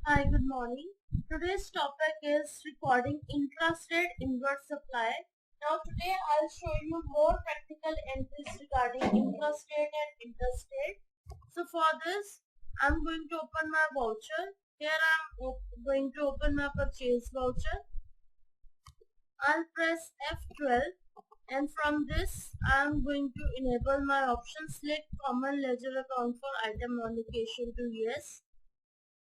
Hi, good morning. Today's topic is recording intrastate inward supply. Now today I'll show you more practical entries regarding intrastate and interstate. So for this, I'm going to open my voucher. Here I'm going to open my purchase voucher. I'll press F12 and from this I'm going to enable my option, select common ledger account for item allocation to yes.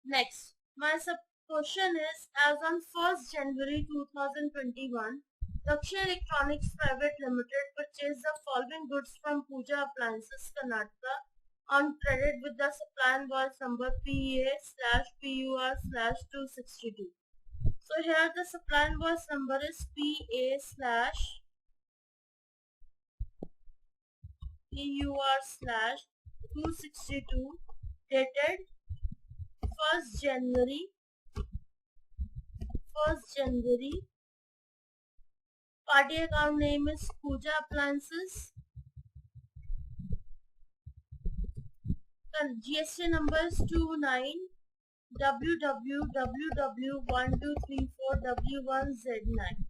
Next, my question is, as on 1st January 2021, Dakshin Electronics Private Limited purchased the following goods from Pooja Appliances, Karnataka on credit with the supply invoice number PA/PUR/262. So here the supply invoice number is PA/PUR/262 dated 1st January. Party account name is Pooja Appliances. GST number is 29WWW1234W1Z9.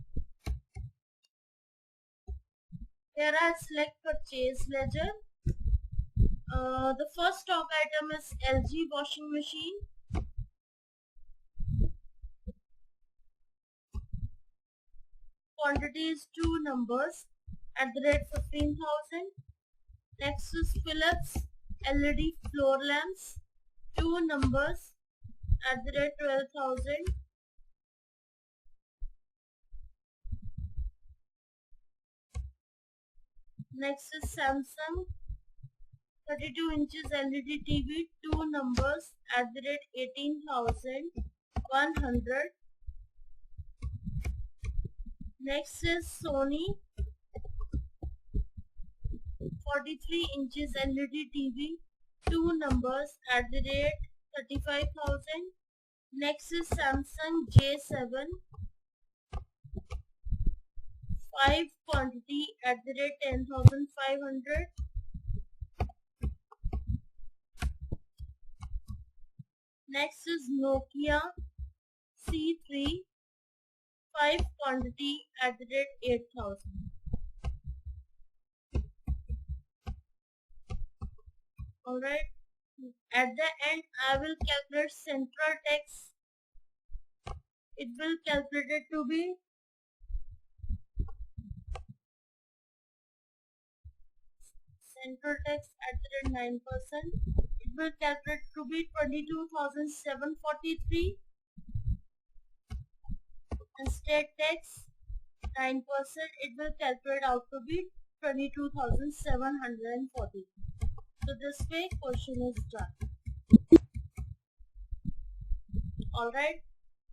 Here I select purchase ledger. The first stock item is LG washing machine. Quantity is 2 numbers at the rate 15,000. Next is Philips LED floor lamps, 2 numbers at the rate 12,000. Next is Samsung 32 inches LED TV, 2 numbers at the rate 18,100. Next is Sony 43 inches LED TV, 2 numbers at the rate 35,000. Next is Samsung J7, 5 quantity at the rate 10,500. Next is Nokia C3, 5 quantity at the rate 8,000. Alright, at the end I will calculate central tax. It will calculate it to be central tax at the rate 9%. It will calculate to be 22,743. And state tax 9%. It will calculate out to be 22,740. So this way question is done. Alright.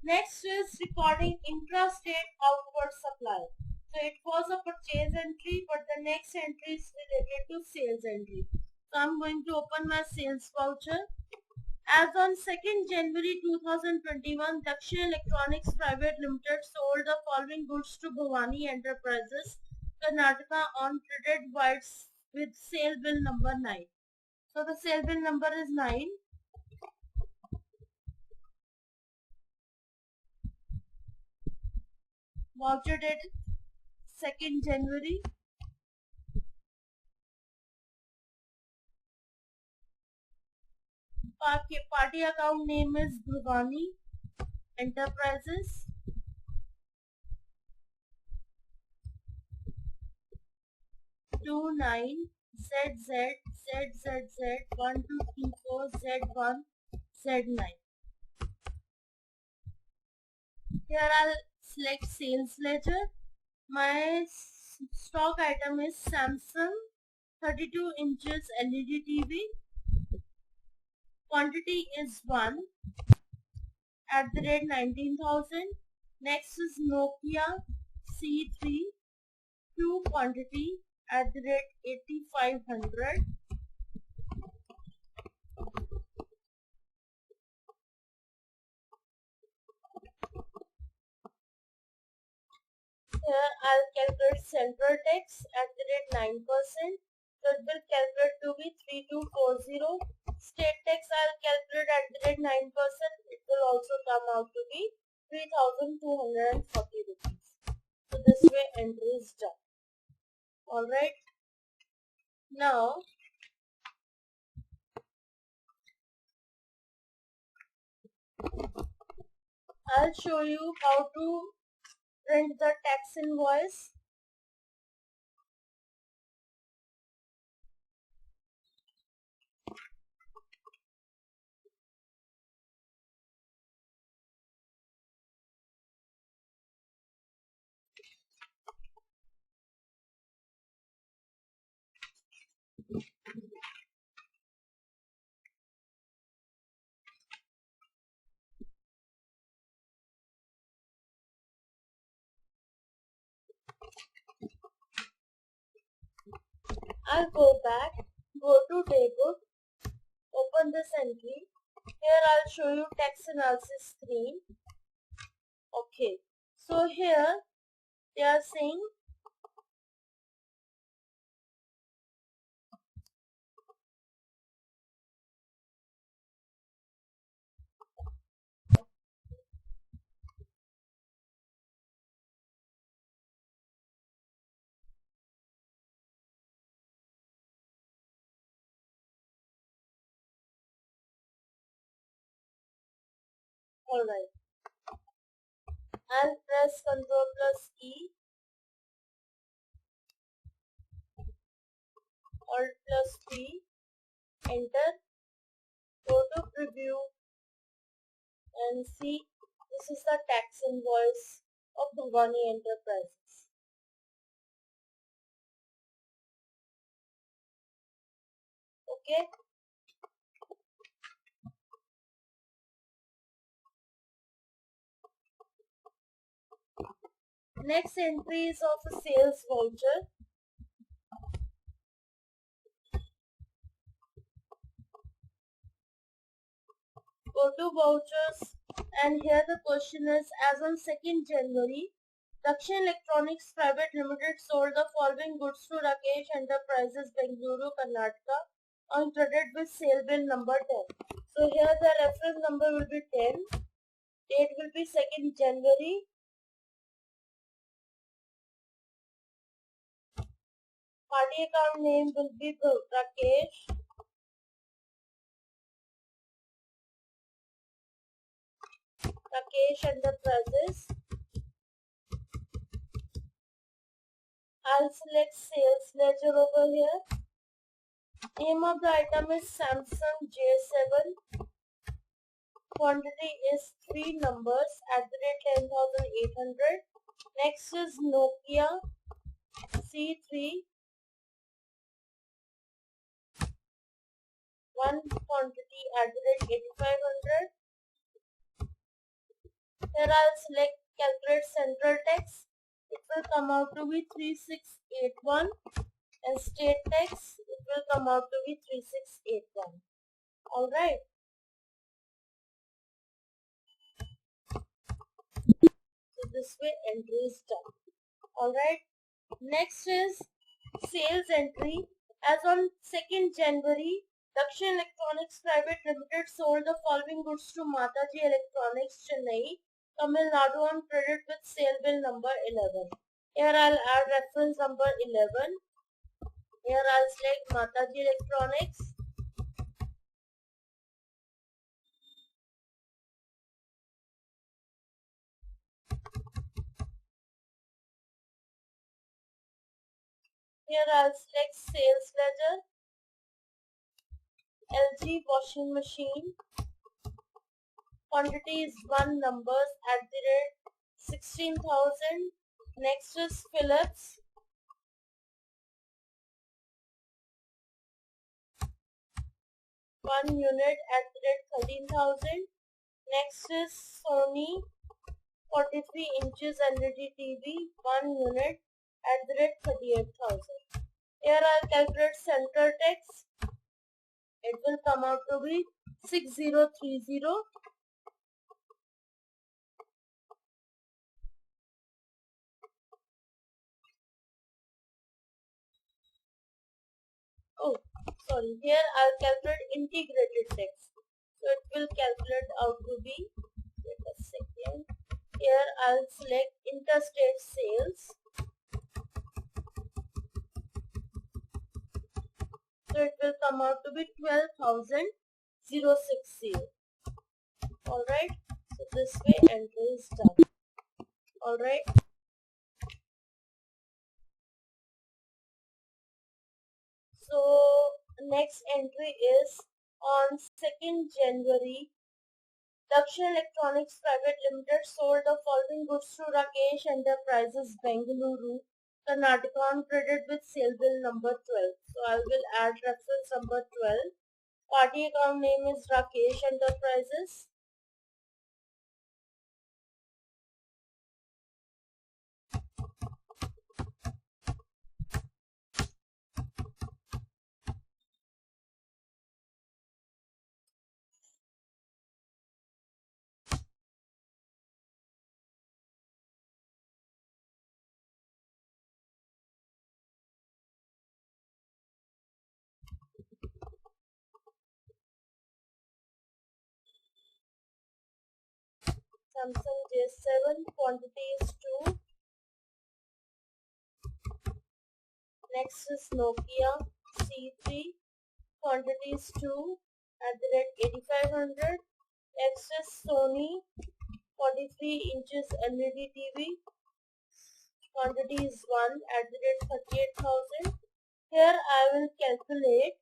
Next is recording intrastate outward supply. So it was a purchase entry, but the next entry is related to sales entry. So I'm going to open my sales voucher. As on 2nd January 2021, Dakshin Electronics Private Limited sold the following goods to Bhavani Enterprises, Karnataka on credit with sale bill number 9. So the sale bill number is 9. Voucher date 2nd January. Party account name is Bhavani Enterprises. Two 9 ZZ1234Z1Z9. Here I'll select sales ledger. My stock item is Samsung 32 inches LED TV. Quantity is 1 at the rate 19,000. Next is Nokia C3, 2 quantity at the rate 8,500. Here I'll calculate central tax at the rate 9%. So it will calculate to be 3240 State tax I'll calculate at the rate 9%. It will also come out to be 3,240 rupees. So this way entry is done. Alright. Now I'll show you how to print the tax invoice. I'll go back, go to debit, open this entry. Here I'll show you tax analysis screen. Okay, so here they are saying alright. I'll press Ctrl plus E, Alt plus P, enter, go to preview and see this is the tax invoice of Bhagani Enterprises. Okay. Next entry is of a sales voucher. Go to vouchers and here the question is, as on 2nd January, Dakshin Electronics Private Limited sold the following goods to Rakesh Enterprises, Bengaluru, Karnataka on credit with sale bill number 10. So here the reference number will be 10, date will be 2nd January, party account name will be Rakesh Enterprises. I'll select sales ledger over here. Name of the item is Samsung J7. Quantity is 3 numbers at the rate 10,800. Next is Nokia C3. 1 quantity at the rate 8,500. Here I'll select calculate central tax. It will come out to be 3681 and state tax it will come out to be 3681. Alright. So this way entry is done. Alright. Next is sales entry. As on 2nd January, Dakshin Electronics Private Limited sold the following goods to Mataji Electronics, Chennai, Tamil Nadu on credit with sale bill number 11. Here I'll add reference number 11. Here I'll select Mataji Electronics. Here I'll select sales ledger. LG washing machine. Quantity is 1 numbers at the rate 16,000. Next is Philips. 1 unit at the rate 13,000. Next is Sony 43 inches LED TV 1 unit at the rate 38,000. Here I'll calculate central tax. It will come out to be 6030. Oh, sorry, here I'll calculate integrated tax. So it will calculate out to be, wait a second, here I'll select interstate sales. So it will come out to be 12,060. Alright, so this way entry is done. Alright, so next entry is on 2nd January, Dakshin Electronics Private Limited sold the following goods to Rakesh Enterprises, Bengaluru, Karnataka on credit with sale bill number 12. So I will add reference number 12. Party account name is Rakesh Enterprises. Samsung J7, quantity is 2. Next is Nokia C3, quantity is 2 at the rate 8500. Next is Sony 43 inches LED TV, quantity is 1 at the rate 38,000. Here I will calculate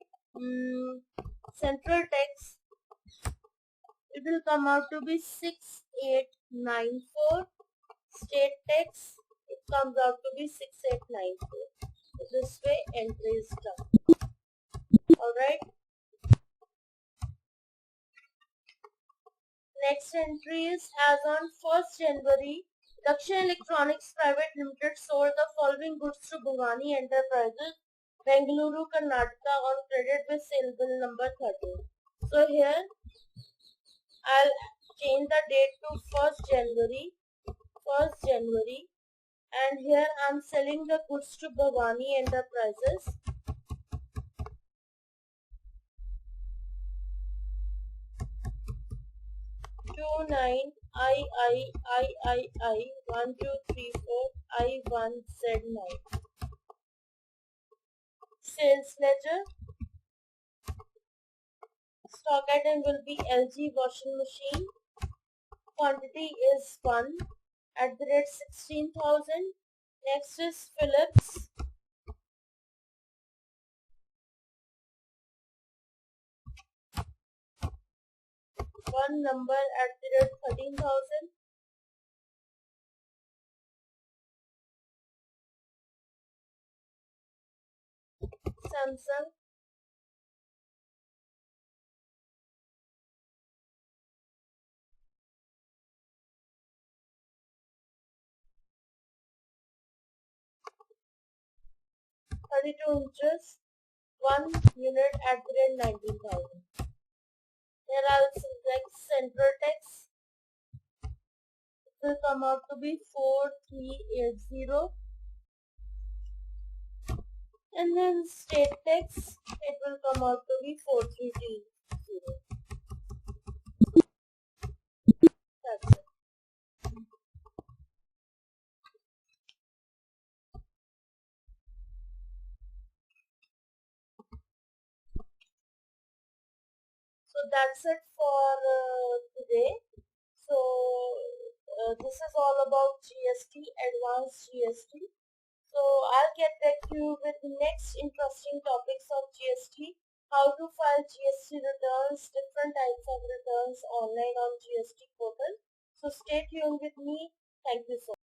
central tax. It will come out to be 6894. State tax, it comes out to be 6894. So this way entry is done. Alright. Next entry is, as on 1st January, Dakshin Electronics Private Limited sold the following goods to Bhavani Enterprises, Bengaluru, Karnataka on credit with sale bill number 13. So here I'll change the date to 1st January, and here I'm selling the goods to Bhavani Enterprises. 29 I 1234 I1Z9. Sales ledger. Stock item will be LG washing machine. Quantity is 1 at the rate 16,000. Next is Philips. One number at the rate 13,000. Samsung. (32 inches), 1 unit at the rate 19,000. Here I will select central tax. It will come out to be 4380. And then state tax, it will come out to be 4320. That's it. So that's it for today. So this is all about GST, advanced GST. So I'll get back to you with the next interesting topics of GST, how to file GST returns, different types of returns online on GST portal. So stay tuned with me. Thank you so much.